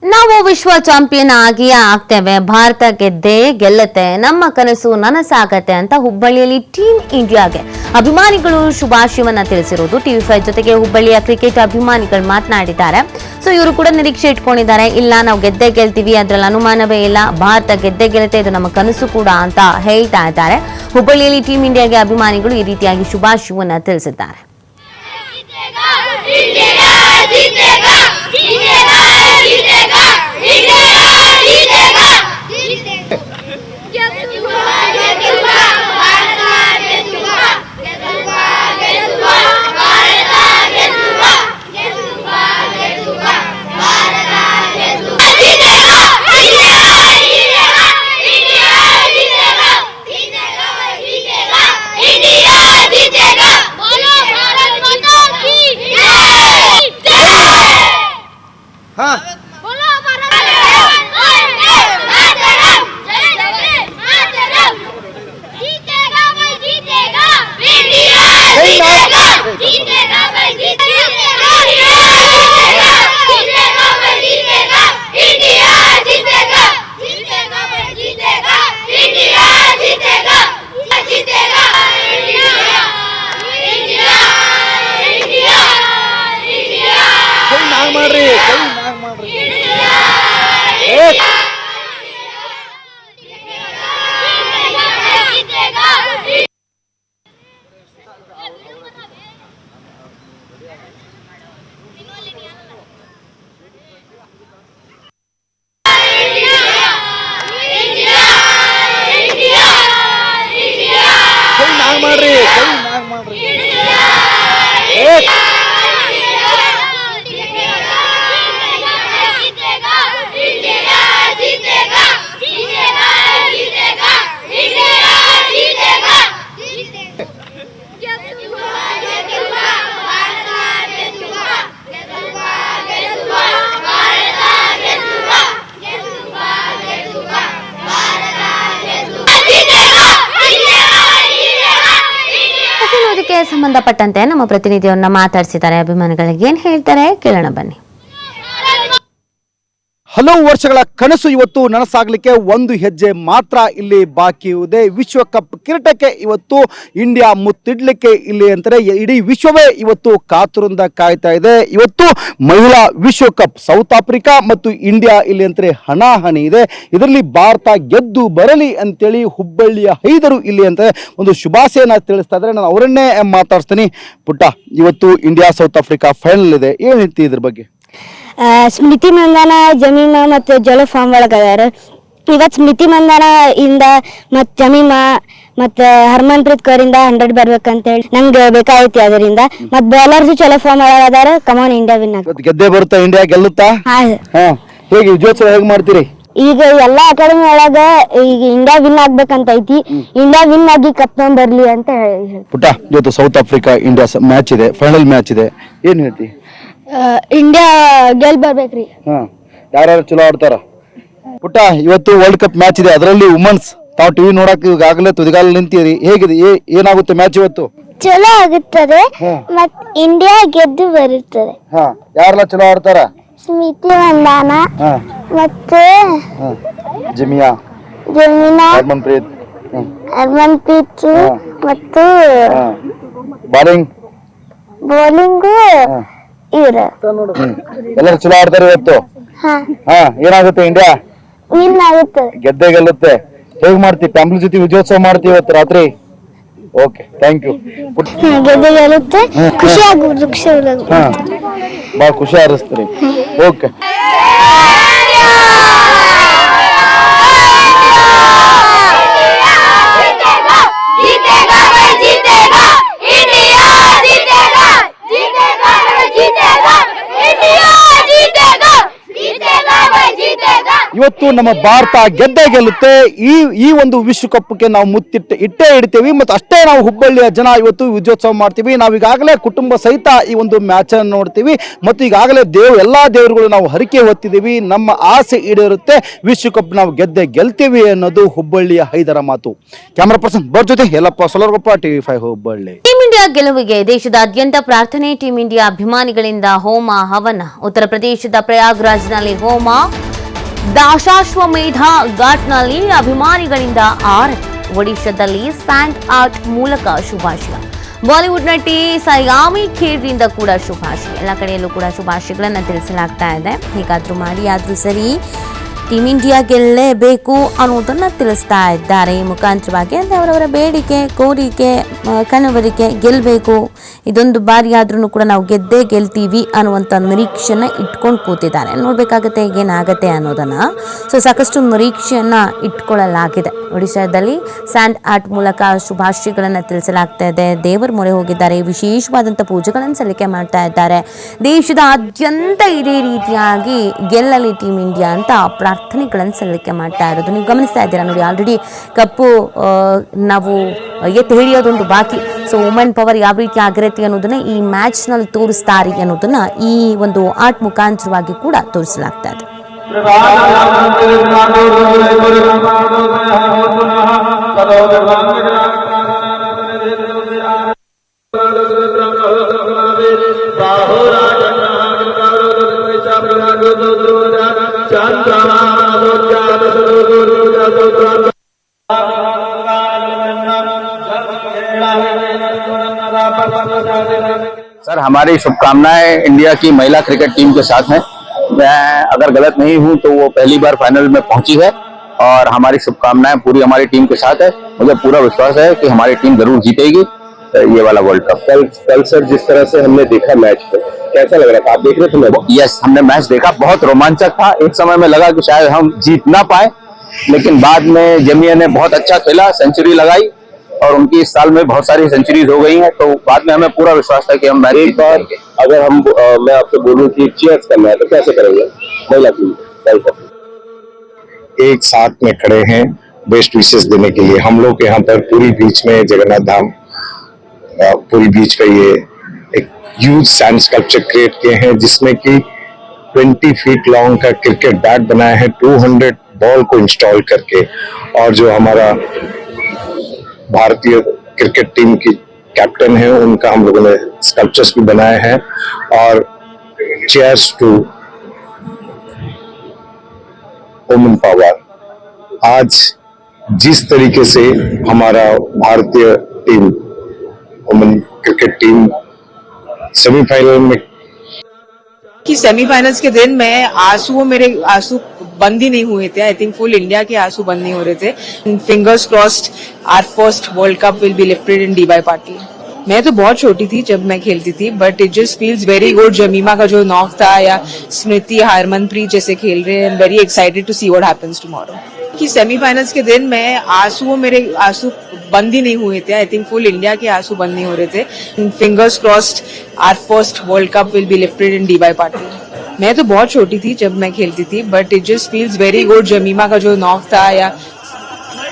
ನಾವು ವಿಶ್ವ ಚಾಂಪಿಯನ್ ಆಗಿಯೇ ಆಗ್ತೇವೆ, ಭಾರತ ಗೆಲ್ಲುತ್ತೆ, ನಮ್ಮ ಕನಸು ನನಸಾಗತ್ತೆ ಅಂತ ಹುಬ್ಬಳ್ಳಿಯಲ್ಲಿ ಟೀಮ್ ಇಂಡಿಯಾಗೆ ಅಭಿಮಾನಿಗಳು ಶುಭಾಶಯವನ್ನ ತಿಳಿಸಿರೋದು TV5 ಜೊತೆಗೆ ಹುಬ್ಬಳ್ಳಿಯ ಕ್ರಿಕೆಟ್ ಅಭಿಮಾನಿಗಳು ಮಾತನಾಡಿದ್ದಾರೆ. ಸೊ ಇವರು ಕೂಡ ನಿರೀಕ್ಷೆ ಇಟ್ಕೊಂಡಿದ್ದಾರೆ. ಇಲ್ಲ, ನಾವು ಗೆಲ್ತೀವಿ, ಅದ್ರಲ್ಲಿ ಅನುಮಾನವೇ ಇಲ್ಲ, ಭಾರತ ಗೆಲ್ಲುತ್ತೆ, ಇದು ನಮ್ಮ ಕನಸು ಕೂಡ ಅಂತ ಹೇಳ್ತಾ ಇದ್ದಾರೆ. ಹುಬ್ಬಳ್ಳಿಯಲ್ಲಿ ಟೀಮ್ ಇಂಡಿಯಾಗೆ ಅಭಿಮಾನಿಗಳು ಈ ರೀತಿಯಾಗಿ ಶುಭಾಶಯವನ್ನ ತಿಳಿಸಿದ್ದಾರೆ. ಸಂಬಂಧಪಟ್ಟಂತೆ ನಮ್ಮ ಪ್ರತಿನಿಧಿಯನ್ನ ಮಾತಾಡಿಸಿದ್ದಾರೆ. ಅಭಿಮಾನಿಗಳಿಗೆ ಏನ್ ಹೇಳ್ತಾರೆ ಕೇಳೋಣ ಬನ್ನಿ. ಹಲವು ವರ್ಷಗಳ ಕನಸು ಇವತ್ತು ನನಸಾಗಲಿಕ್ಕೆ ಒಂದು ಹೆಜ್ಜೆ ಮಾತ್ರ ಇಲ್ಲಿ ಬಾಕಿ ಇದೆ. ವಿಶ್ವಕಪ್ ಕಿರೀಟಕ್ಕೆ ಇವತ್ತು ಇಂಡಿಯಾ ಮುತ್ತಿಡ್ಲಿಕ್ಕೆ ಇಲ್ಲಿ ಅಂತಾರೆ ಇಡೀ ವಿಶ್ವವೇ ಇವತ್ತು ಕಾತುರಿಂದ ಕಾಯ್ತಾ ಇದೆ. ಇವತ್ತು ಮಹಿಳಾ ವಿಶ್ವಕಪ್ ಸೌತ್ ಆಫ್ರಿಕಾ ಮತ್ತು ಇಂಡಿಯಾ ಇಲ್ಲಿ ಅಂತಾರೆ ಹಣಾಹಣಿ ಇದೆ. ಇದರಲ್ಲಿ ಭಾರತ ಗೆದ್ದು ಬರಲಿ ಅಂತೇಳಿ ಹುಬ್ಬಳ್ಳಿಯ ಹೈದರು ಇಲ್ಲಿ ಅಂತ ಒಂದು ಶುಭಾಶಯನ ತಿಳಿಸ್ತಾ ಇದ್ದಾರೆ. ನಾನು ಅವರನ್ನೇ ಮಾತಾಡ್ತೀನಿ. ಪುಟ್ಟ, ಇವತ್ತು ಇಂಡಿಯಾ ಸೌತ್ ಆಫ್ರಿಕಾ ಫೈನಲ್ ಇದೆ, ಏನ್ ಹೇಳ್ತಿ ಇದ್ರ ಬಗ್ಗೆ? ಸ್ಮೃತಿ ಮಂದಾನ ಜಮೀಮಾ ಮತ್ತು ಜಲಫಾರ್ಮ್ ಒಳಗದಾರ. ಇವತ್ತು ಸ್ಮೃತಿ ಮಂದಾನ ಇಂದ ಮತ್ತು ಜಮೀಮಾ ಮತ್ತು ಹರ್ಮನ್ ಪ್ರೀತ್ ಕೌರ್ ಇಂದ 100 ಬರ್ಬೇಕಂತ ಹೇಳಿ ನಂಗೆ ಬೇಕಾಯ್ತಿ. ಅದರಿಂದ ಮತ್ತು ಬೌಲರ್ಸ್ ಚಲೋ ಫಾರ್ಮ್ ಒಳಗದಾರ. ಕಮಾನ್ ಇಂಡಿಯಾ ವಿನ್ ಆಗುತ್ತೆ. ಗೆದ್ದೇ ಬರುತ್ತಾ? ಇಂಡಿಯಾ ಗೆಲ್ಲುತ್ತಾ? ಹೇಗೆ ವಿಜಯೋತ್ಸವ ಹೇಗೆ ಮಾಡ್ತೀರಿ? ಈಗ ಎಲ್ಲಾ ಅಕಾಡೆಮಿ ಒಳಗ ಈಗ ಇಂಡಿಯಾ ವಿನ್ ಆಗ್ಬೇಕಂತ ಐತಿ. ಇಂಡಿಯಾ ವಿನ್ ಆಗಿ ಕಪ್ ಬರ್ಲಿ ಅಂತ ಹೇಳಿ. ಪುಟ್ಟ, ಇವತ್ತು ಸೌತ್ ಆಫ್ರಿಕಾ ಇಂಡಿಯಾ ಮ್ಯಾಚ್ ಇದೆ, ಫೈನಲ್ ಮ್ಯಾಚ್ ಇದೆ, ಏನ್ ಹೇಳ್ತಿ? ಇಂಡಿಯಾ ಗೆಲ್ ಬರ್ಬೇಕ್ರಿ. ಯಾರು ಚಲೋ ಆಡ್ತಾರ? ಪುಟ್ಟ, ಇವತ್ತು ವರ್ಲ್ಡ್ ಕಪ್ ಮ್ಯಾಚ್ ಇದೆ, ಅದರಲ್ಲಿ ವುಮೆನ್ಸ್ ತಾವು ಟಿವಿ ನೋಡಕ್ ಈಗಾಗಲೇ ತುದಿಗಾಲ ನಿಂತೀರಿ. ಹೇಗಿದೆ, ಏನಾಗುತ್ತೆ ಮ್ಯಾಚ್ ಇವತ್ತು? ಚಲೋ ಆಗುತ್ತದೆ ಮತ್ತು ಇಂಡಿಯಾ ಗೆದ್ದು ಬರುತ್ತದೆ. ಯಾರೆಲ್ಲ ಚಲೋ ಆಡ್ತಾರ? ಸ್ಮಿತಿ ಮಂದಾನ ಮತ್ತು ಜಮಿಯಾ, ಹರ್ಮನ್ ಪ್ರೀತ್ ಮತ್ತು ಬೌಲಿಂಗು ಎಲ್ಲರೂ ಚಲೋ ಆಡ್ತಾರೆ ಇವತ್ತು. ಏನಾಗುತ್ತೆ? ಇಂಡಿಯಾ ವಿನ್ ಆಗುತ್ತೆ, ಗೆದ್ದೇ ಗೆಲ್ಲುತ್ತೆ. ಹೇಗ್ ಮಾಡ್ತಿ? ಫ್ಯಾಮಿಲಿ ಜೊತೆ ವಿಜಯೋತ್ಸವ ಮಾಡ್ತೀವಿ ಇವತ್ತು ರಾತ್ರಿ. Okay, thank you. ಗೆದ್ದೇ ಗೆಲ್ಲುತ್ತೆ, ಖುಷಿ ಆಗುತ್ತೆ. ಬಹಳ ಖುಷಿ ಹರಿಸ್ತೀರಿ. ಓಕೆ. ಇವತ್ತು ನಮ್ಮ ಭಾರತ ಗೆದ್ದೇ ಗೆಲ್ಲುತ್ತೆ. ಈ ಒಂದು ವಿಶ್ವಕಪ್ಗೆ ನಾವು ಇಟ್ಟೇ ಇಡ್ತೀವಿ ಮತ್ತು ಅಷ್ಟೇ ನಾವು ಹುಬ್ಬಳ್ಳಿಯ ಜನ ಇವತ್ತು ವಿಜಯೋತ್ಸವ ಮಾಡ್ತೀವಿ. ನಾವು ಈಗಾಗಲೇ ಕುಟುಂಬ ಸಹಿತ ಈ ಒಂದು ಮ್ಯಾಚ್ ಅನ್ನು ನೋಡ್ತೀವಿ ಮತ್ತು ಈಗಾಗಲೇ ಎಲ್ಲಾ ದೇವರುಗಳು ನಾವು ಹರಿಕೆ ಹೊತ್ತಿದ್ದೀವಿ. ನಮ್ಮ ಆಸೆ ಈಡೇರುತ್ತೆ, ವಿಶ್ವಕಪ್ ನಾವು ಗೆಲ್ತೀವಿ ಅನ್ನೋದು ಹುಬ್ಬಳ್ಳಿಯ ಹೈದರ ಮಾತು. ಕ್ಯಾಮರಾ ಪರ್ಸನ್ ಬರ್ ಜೊತೆ ಯಲ್ಲಪ್ಪ ಸೊಲರ್ಗೊಪ್ಪ, TV5 ಹುಬ್ಬಳ್ಳಿ. ಟೀಂ ಇಂಡಿಯಾ ಗೆಲುವಿಗೆ ದೇಶದಾದ್ಯಂತ ಪ್ರಾರ್ಥನೆ. ಟೀಂ ಇಂಡಿಯಾ ಅಭಿಮಾನಿಗಳಿಂದ ಹೋಮ ಹವನ. ಉತ್ತರ ಪ್ರದೇಶದ ಪ್ರಯಾಗ್ರಾಜ್ನಲ್ಲಿ ಹೋಮ, ದಾಶಾಶ್ವಮೇಧ ಘಾಟ್ನಲ್ಲಿ ಅಭಿಮಾನಿಗಳಿಂದ ಆರತಿ. ಒಡಿಶಾದಲ್ಲಿ ಸ್ಯಾಂಡ್ ಆರ್ಟ್ ಮೂಲಕ ಶುಭಾಶಯ. ಬಾಲಿವುಡ್ ನಟಿ ಸಯಾಮಿ ಖೇರ್ರಿಂದ ಕೂಡ ಶುಭಾಶಯ. ಎಲ್ಲ ಕಡೆಯಲ್ಲೂ ಕೂಡ ಶುಭಾಶಯಗಳನ್ನು ತಿಳಿಸಲಾಗ್ತಾ ಇದೆ. ಹೇಗಾದ್ರೂ ಮಾಡಿ ಆದ್ರೂ ಸರಿ ಟೀಮ್ ಇಂಡಿಯಾ ಗೆಲ್ಲೇಬೇಕು ಅನ್ನೋದನ್ನ ತಿಳಿಸ್ತಾ ಇದ್ದಾರೆ. ಈ ಮುಖಾಂತರವಾಗಿ ಅಂದರೆ ಅವರವರ ಬೇಡಿಕೆ, ಕೋರಿಕೆ, ಕನವರಿಕೆ ಗೆಲ್ಲಬೇಕು. ಇದೊಂದು ಬಾರಿ ಆದ್ರೂ ಕೂಡ ನಾವು ಗೆಲ್ತೀವಿ ಅನ್ನುವಂಥ ನಿರೀಕ್ಷೆನ ಇಟ್ಕೊಂಡು ಕೂತಿದ್ದಾರೆ. ನೋಡ್ಬೇಕಾಗತ್ತೆ ಏನಾಗತ್ತೆ ಅನ್ನೋದನ್ನ. ಸೊ ಸಾಕಷ್ಟು ನಿರೀಕ್ಷೆಯನ್ನ ಇಟ್ಕೊಳ್ಳಲಾಗಿದೆ. ಒಡಿಶಾದಲ್ಲಿ ಸ್ಯಾಂಡ್ ಆರ್ಟ್ ಮೂಲಕ ಶುಭಾಶಯಗಳನ್ನು ತಿಳಿಸಲಾಗ್ತಾ ಇದೆ. ದೇವರ ಮೊರೆ ಹೋಗಿದ್ದಾರೆ. ವಿಶೇಷವಾದಂಥ ಪೂಜೆಗಳನ್ನು ಸಲ್ಲಿಕೆ ಮಾಡ್ತಾ ಇದ್ದಾರೆ. ದೇಶದಾದ್ಯಂತ ಇದೇ ರೀತಿಯಾಗಿ ಗೆಲ್ಲಲಿ ಟೀಮ್ ಇಂಡಿಯಾ ಅಂತ ಪ್ರಾರ್ಥನೆಗಳನ್ನು ಸಲ್ಲಿಕೆ ಮಾಡ್ತಾ ಇರೋದು ನೀವು ಗಮನಿಸ್ತಾ ಇದ್ದೀರಾ ನೋಡಿ. ಆಲ್ರೆಡಿ ಕಪ್ಪು ನಾವು ಎತ್ತಿ ಹಿಡಿಯೋದೊಂದು ಬಾಕಿ. ಸೊ ವುಮೆನ್ ಪವರ್ ಯಾವ ರೀತಿ ಆಗಿರುತ್ತೆ ಅನ್ನೋದನ್ನ ಈ ಮ್ಯಾಚ್ನಲ್ಲಿ ತೋರಿಸ್ತಾರೆ ಅನ್ನೋದನ್ನ ಈ ಒಂದು ಆರ್ಟ್ ಮುಖಾಂತರವಾಗಿ ಕೂಡ ತೋರಿಸಲಾಗ್ತಾ ಇದೆ. सर, हमारी शुभकामनाएं इंडिया की महिला क्रिकेट टीम के साथ हैं। मैं अगर गलत नहीं हूं तो वो पहली बार फाइनल में पहुंची है और हमारी शुभकामनाएं पूरी हमारी टीम के साथ है। मुझे पूरा विश्वास है कि हमारी टीम जरूर जीतेगी ये वाला वर्ल्ड कप। कल सर जिस तरह से हमने देखा मैच को, कैसा लग रहा था? आप देख रहे थे मैच? यस, हमने मैच देखा, बहुत रोमांचक था। एक समय में लगा कि शायद हम जीत ना पाए, लेकिन बाद में जमिया ने बहुत अच्छा खेला, सेंचुरी लगाई और उनकी इस साल में बहुत सारी सेंचुरीज हो गई हैं। तो बाद में हमें पूरा विश्वास था कि हम मैच एक बार अगर मैं आपसे बोलूं कि चीयर्स करना है तो कैसे करेंगे? महिला टीम एक साथ में खड़े हैं बेस्ट विशेष देने के लिए। हम लोग यहाँ पर पूरी बीच में जगन्नाथ धाम पूरी बीच पे ये एक ह्यूज सैंड स्कल्पचर क्रिएट किए हैं जिसमें कि 20 फीट लॉन्ग का क्रिकेट बैट बनाया है 200 बॉल को इंस्टॉल करके। और जो हमारा भारतीय क्रिकेट टीम की कैप्टन है उनका हम लोगों ने स्कल्पचर्स भी बनाए हैं। और चेयर्स टू वुमेन पावर। आज जिस तरीके से हमारा भारतीय team women cricket team semifinal में कि सेमीफाइनल्स के दिन मेरे आंसू बंद ही नहीं हुए थे। आई थिंक फुल इंडिया के आंसू बंद नहीं हो रहे थे। Fingers crossed our first world cup will be lifted in DY Patil. मैं तो बहुत छोटी थी जब मैं खेलती थी, but it just feels very good. Jemimah का जो नॉक था या स्मृति हरमनप्रीत जैसे खेल रहे हैं, I am very excited to see what happens tomorrow. कि सेमीफाइनल्स के दिन मेरे आंसू बंद ही नहीं हुए थे। आई थिंक फुल इंडिया के आंसू बंद नहीं हो रहे थे। Fingers crossed our first world cup will be lifted in DY Patil. मैं तो बहुत छोटी थी जब मैं खेलती थी, but it just feels very good. Jemimah का जो नॉक था या